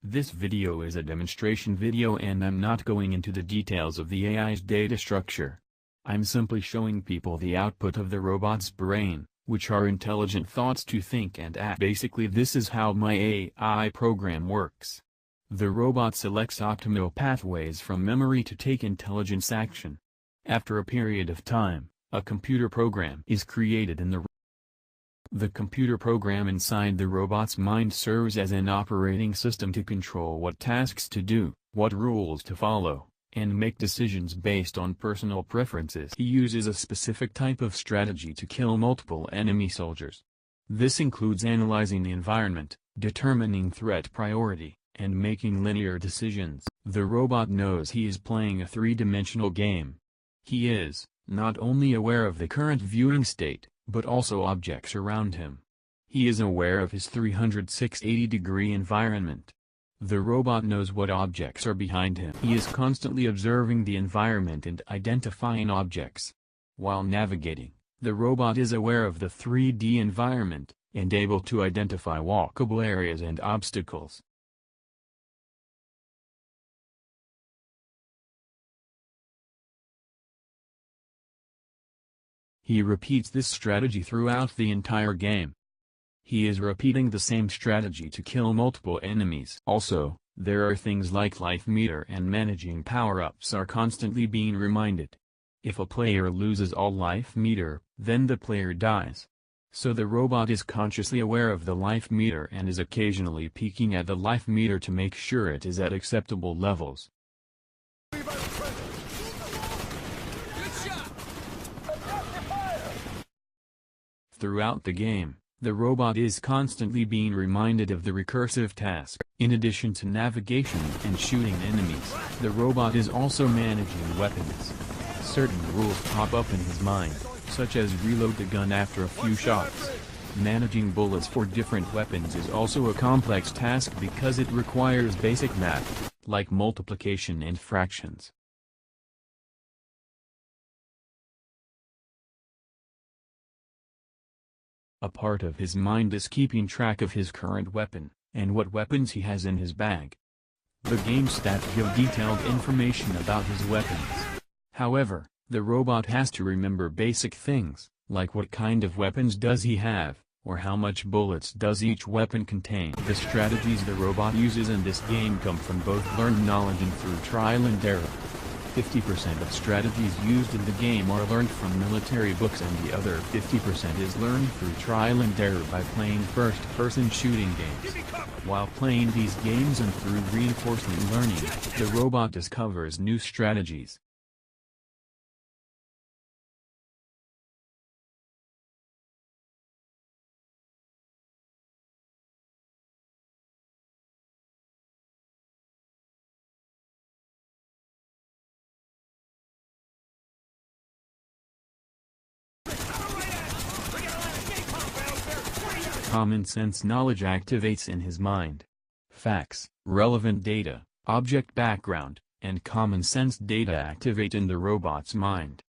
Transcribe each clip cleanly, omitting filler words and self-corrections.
This video is a demonstration video and I'm not going into the details of the AI's data structure. I'm simply showing people the output of the robot's brain, which are intelligent thoughts to think and act. Basically, this is how my AI program works. The robot selects optimal pathways from memory to take intelligence action. After a period of time, a computer program is created in the computer program inside the robot's mind serves as an operating system to control what tasks to do, what rules to follow, and make decisions based on personal preferences. He uses a specific type of strategy to kill multiple enemy soldiers. This includes analyzing the environment, determining threat priority, and making linear decisions. The robot knows he is playing a three-dimensional game. He is not only aware of the current viewing state, but also objects around him. He is aware of his 360-degree environment. The robot knows what objects are behind him. He is constantly observing the environment and identifying objects. While navigating, the robot is aware of the 3D environment, and able to identify walkable areas and obstacles. He repeats this strategy throughout the entire game. He is repeating the same strategy to kill multiple enemies. Also, there are things like life meter and managing power-ups are constantly being reminded. If a player loses all life meter, then the player dies. So the robot is consciously aware of the life meter and is occasionally peeking at the life meter to make sure it is at acceptable levels. Throughout the game, the robot is constantly being reminded of the recursive task. In addition to navigation and shooting enemies, the robot is also managing weapons. Certain rules pop up in his mind, such as reload the gun after a few shots. Managing bullets for different weapons is also a complex task because it requires basic math, like multiplication and fractions. A part of his mind is keeping track of his current weapon, and what weapons he has in his bag. The game stats give detailed information about his weapons. However, the robot has to remember basic things, like what kind of weapons does he have, or how much bullets does each weapon contain. The strategies the robot uses in this game come from both learned knowledge and through trial and error. 50% of strategies used in the game are learned from military books and the other 50% is learned through trial and error by playing first-person shooting games. While playing these games and through reinforcement learning, the robot discovers new strategies. Common sense knowledge activates in his mind. Facts, relevant data, object background, and common sense data activate in the robot's mind.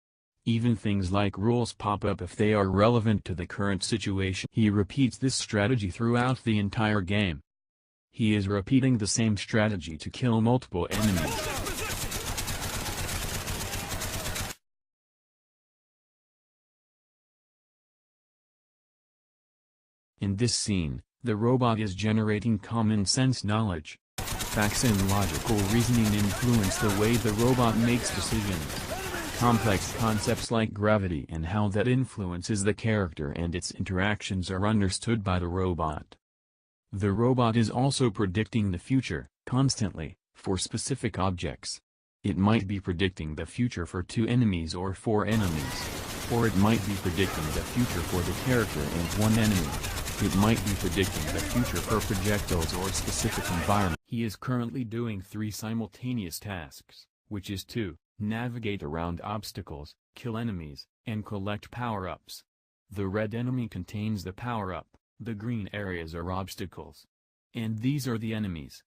Even things like rules pop up if they are relevant to the current situation. He repeats this strategy throughout the entire game. He is repeating the same strategy to kill multiple enemies. In this scene, the robot is generating common sense knowledge. Facts and logical reasoning influence the way the robot makes decisions. Complex concepts like gravity and how that influences the character and its interactions are understood by the robot. The robot is also predicting the future, constantly, for specific objects. It might be predicting the future for 2 enemies or 4 enemies. Or it might be predicting the future for the character and 1 enemy. It might be predicting the future for projectiles or specific environment. He is currently doing 3 simultaneous tasks, which is to navigate around obstacles, kill enemies, and collect power-ups. The red enemy contains the power-up, the green areas are obstacles. And these are the enemies.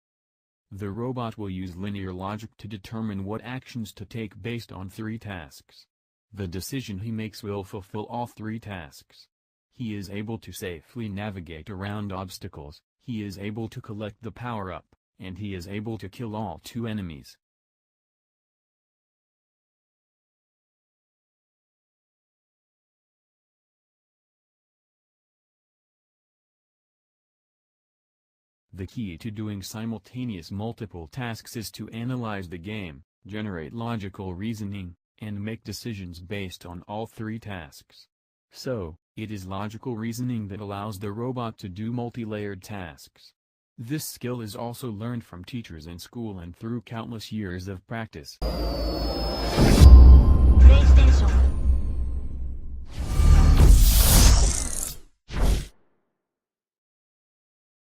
The robot will use linear logic to determine what actions to take based on 3 tasks. The decision he makes will fulfill all 3 tasks. He is able to safely navigate around obstacles, he is able to collect the power-up, and he is able to kill all 2 enemies. The key to doing simultaneous multiple tasks is to analyze the game, generate logical reasoning, and make decisions based on all 3 tasks. So, it is logical reasoning that allows the robot to do multi-layered tasks. This skill is also learned from teachers in school and through countless years of practice.